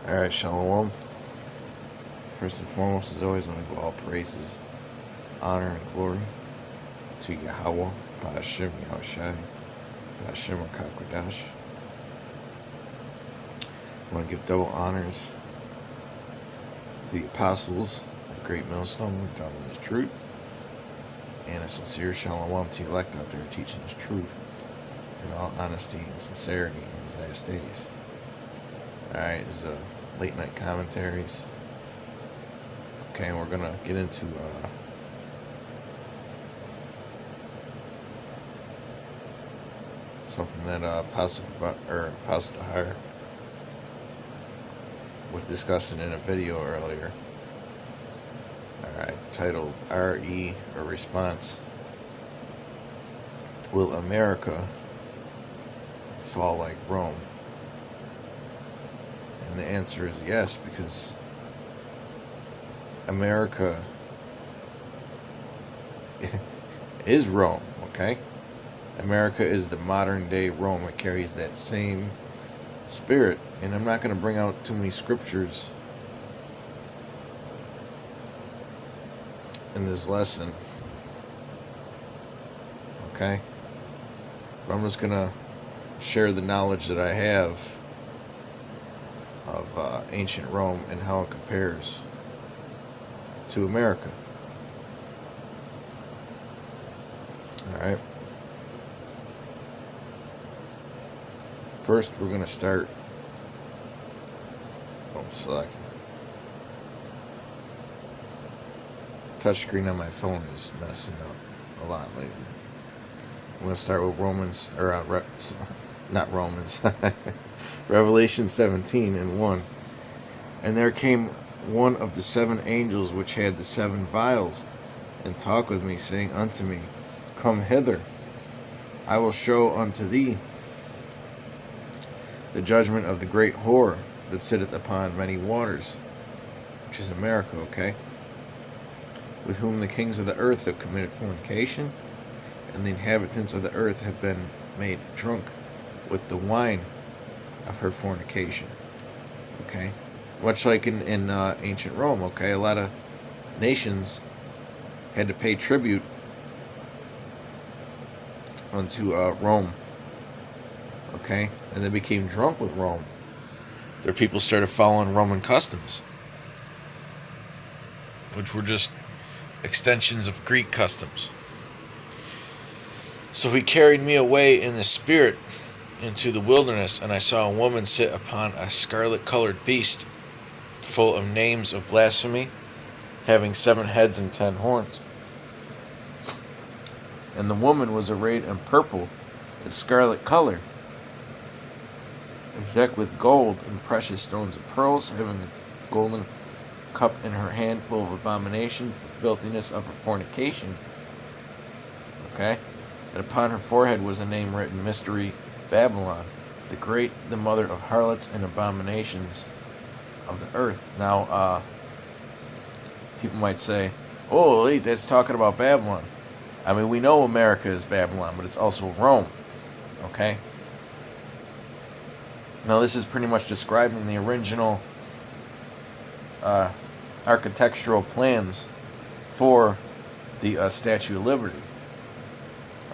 Alright, Shalom. First and foremost, as always, I want to give all praises, honor, and glory to Yahweh, Ba'ashem, Yahushai, Ba'ashem, Akakwadash. I want to give double honors to the apostles of the Great Millstone, who taught me this truth, and a sincere Shalom to the elect out there teaching this truth in all honesty and sincerity in these last days. Alright, this is a late night commentaries. Okay, and we're gonna get into something that Apostle Tahir was discussing in a video earlier. Alright, titled RE or Response. Will America fall like Rome? And the answer is yes, because America is Rome, okay? America is the modern day Rome. It carries that same spirit. And I'm not going to bring out too many scriptures in this lesson, okay? But I'm just going to share the knowledge that I have of ancient Rome and how it compares to America. Alright. First, we're going to start. Select. Touchscreen on my phone is messing up a lot lately. I'm going to start with Romans, or not Romans, Revelation 17:1. And there came one of the 7 angels which had the 7 vials, and talked with me, saying unto me, Come hither, I will show unto thee the judgment of the great whore that sitteth upon many waters, which is America, okay? With whom the kings of the earth have committed fornication, and the inhabitants of the earth have been made drunk with the wine of her fornication, okay? Much like in ancient Rome, okay? A lot of nations had to pay tribute unto Rome, okay? And they became drunk with Rome. Their people started following Roman customs, which were just extensions of Greek customs. So he carried me away in the spirit into the wilderness, and I saw a woman sit upon a scarlet-colored beast, full of names of blasphemy, having 7 heads and 10 horns. And the woman was arrayed in purple and scarlet color, and decked with gold and precious stones and pearls, having a golden cup in her hand full of abominations and filthiness of her fornication. Okay? And upon her forehead was a name written, Mystery Babylon, the great, the mother of harlots and abominations of the earth. Now, people might say, oh, wait, that's talking about Babylon. I mean, we know America is Babylon, but it's also Rome. Okay? Now, this is pretty much describing the original architectural plans for the Statue of Liberty.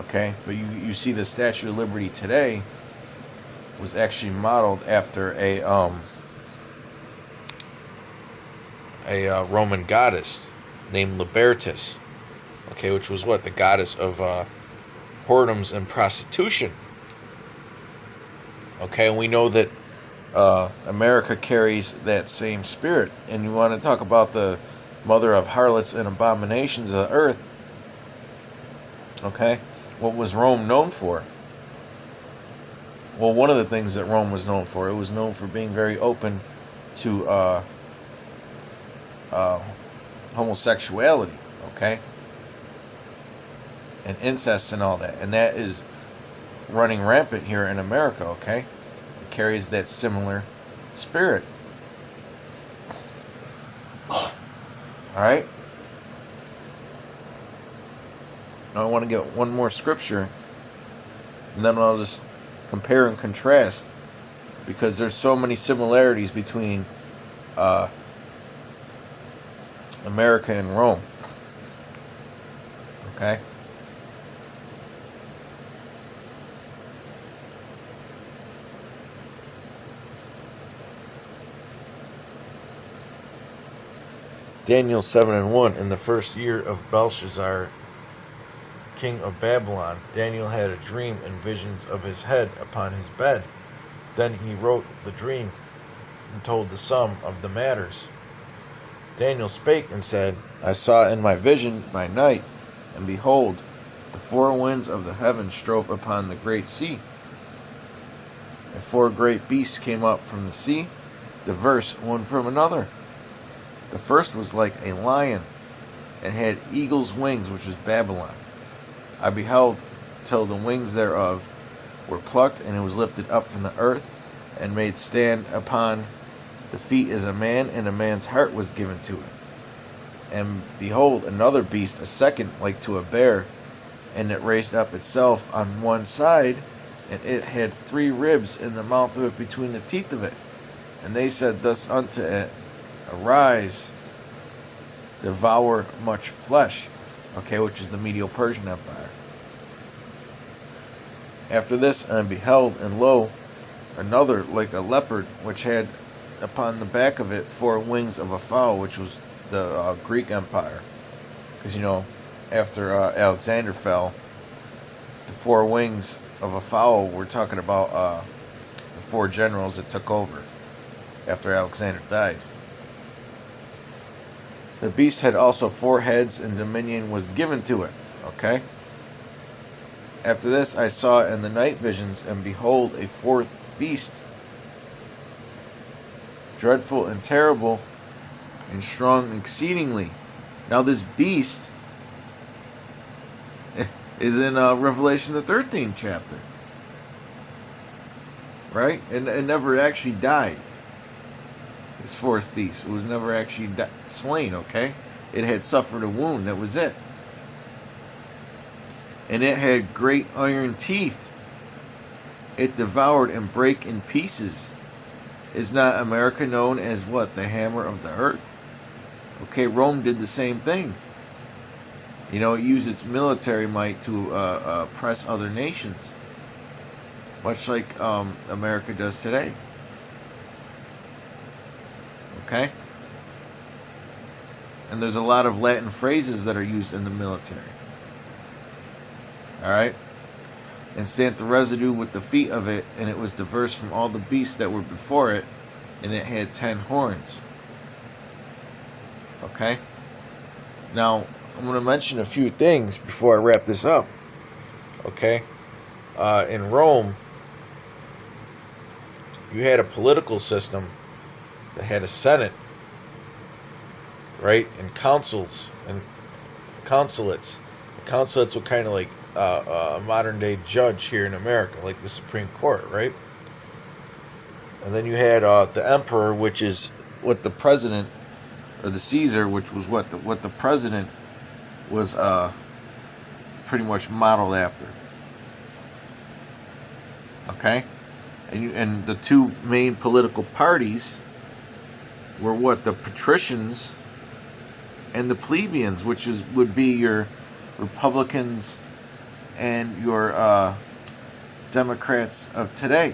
Okay? But you see the Statue of Liberty today was actually modeled after a Roman goddess named Libertas. Okay, which was what? The goddess of whoredoms and prostitution. Okay, and we know that America carries that same spirit. And you want to talk about the mother of harlots and abominations of the earth. Okay, what was Rome known for? Well, one of the things that Rome was known for, it was known for being very open to homosexuality, okay? And incest and all that. And that is running rampant here in America, okay? It carries that similar spirit. Alright? Now I want to get one more scripture, and then I'll just compare and contrast because there's so many similarities between America and Rome. Okay? Daniel 7:1. In the first year of Belshazzar, king of Babylon, Daniel had a dream and visions of his head upon his bed. Then he wrote the dream and told the sum of the matters. Daniel spake and said, I saw in my vision by night, and behold, the four winds of the heaven strove upon the great sea. And four great beasts came up from the sea, diverse one from another. The first was like a lion, and had eagle's wings, which was Babylon. I beheld till the wings thereof were plucked, and it was lifted up from the earth, and made stand upon the feet as a man, and a man's heart was given to it. And behold, another beast, a second, like to a bear, and it raised up itself on one side, and it had 3 ribs in the mouth of it between the teeth of it. And they said thus unto it, Arise, devour much flesh. Okay, which is the Medo-Persian Empire. After this, I beheld, and lo, another like a leopard, which had upon the back of it 4 wings of a fowl, which was the Greek Empire. Because, after Alexander fell, the 4 wings of a fowl, we're talking about the 4 generals that took over after Alexander died. The beast had also 4 heads, and dominion was given to it. Okay? After this I saw in the night visions, and behold, a 4th beast, dreadful and terrible, and strong exceedingly. Now this beast is in Revelation the 13th chapter. Right? And it never actually died. This 4th beast was never actually slain, okay? It had suffered a wound, that was it. And it had great iron teeth. It devoured and brake in pieces. Is not America known as what? The hammer of the earth? Okay, Rome did the same thing. It used its military might to oppress other nations. Much like America does today. Okay? And there's a lot of Latin phrases that are used in the military. Alright? And sent the residue with the feet of it, and it was diverse from all the beasts that were before it, and it had 10 horns. Okay? Now, I'm going to mention a few things before I wrap this up. Okay? In Rome, you had a political system that had a senate, right, and councils and consulates. The consulates were kind of like a modern day judge here in America, like the Supreme Court, right? And then you had the emperor, which is what the president, or the Caesar, which was what the president was pretty much modeled after. Okay, and the 2 main political parties were what? The patricians and the plebeians, which would be your Republicans and your Democrats of today.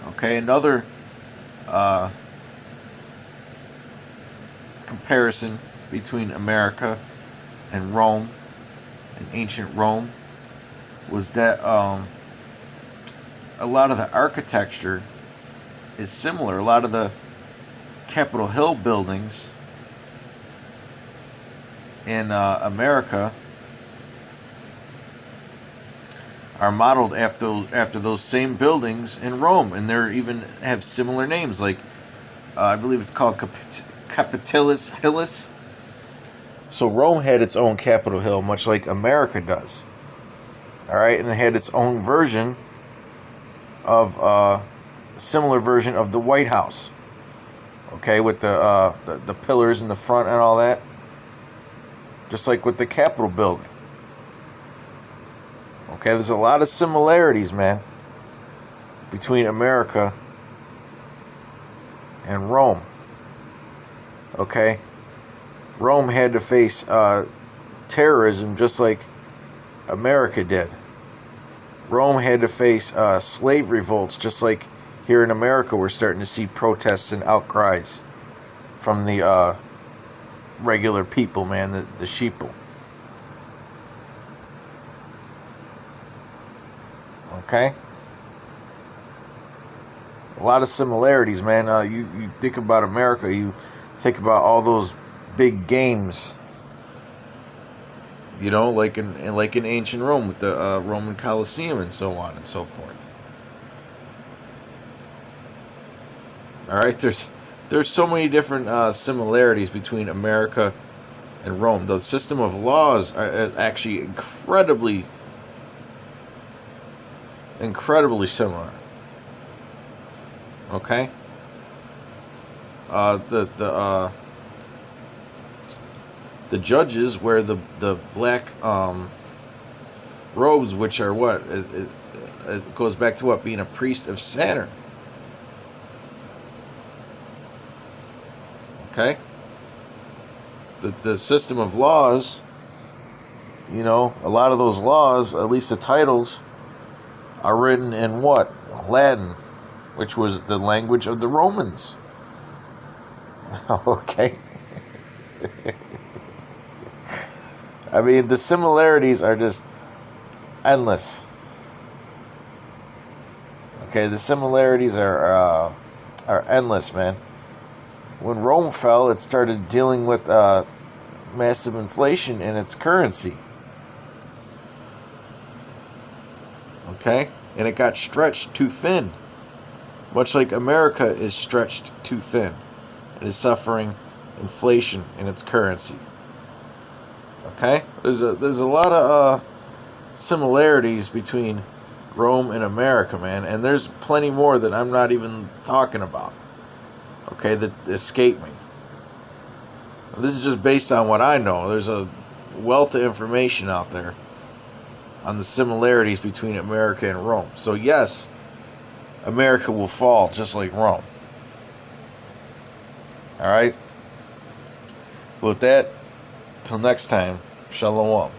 Okay, another comparison between America and Rome, and ancient Rome, was that a lot of the architecture is similar. A lot of the Capitol Hill buildings in America are modeled after those same buildings in Rome, and they even have similar names. Like I believe it's called Capitolis Hillis. So Rome had its own Capitol Hill, much like America does. All right, and it had its own version of similar version of the White House. Okay, with the pillars in the front and all that, just like with the Capitol building. Okay, there's a lot of similarities, man, between America and Rome. Okay, Rome had to face terrorism just like America did. Rome had to face slave revolts just like here in America we're starting to see protests and outcries from the regular people, man, the sheeple. Okay? A lot of similarities, man. You think about America, you think about all those big games, you know, like in ancient Rome with the Roman Colosseum and so on and so forth. All right, there's so many different similarities between America and Rome. The system of laws are actually incredibly similar. Okay. The judges wear the black robes, which are what it goes back to what being a priest of Saturn. Okay. The system of laws, you know, a lot of those laws, at least the titles, are written in what? Latin, which was the language of the Romans. Okay. I mean, the similarities are just endless. Okay, the similarities are endless, man. When Rome fell, it started dealing with massive inflation in its currency. Okay? And it got stretched too thin. Much like America is stretched too thin. It is suffering inflation in its currency. Okay? There's a lot of similarities between Rome and America, man. And there's plenty more that I'm not even talking about. Okay, that escape me. This is just based on what I know. There's a wealth of information out there on the similarities between America and Rome. So yes, America will fall just like Rome. Alright? With that, till next time, shalom.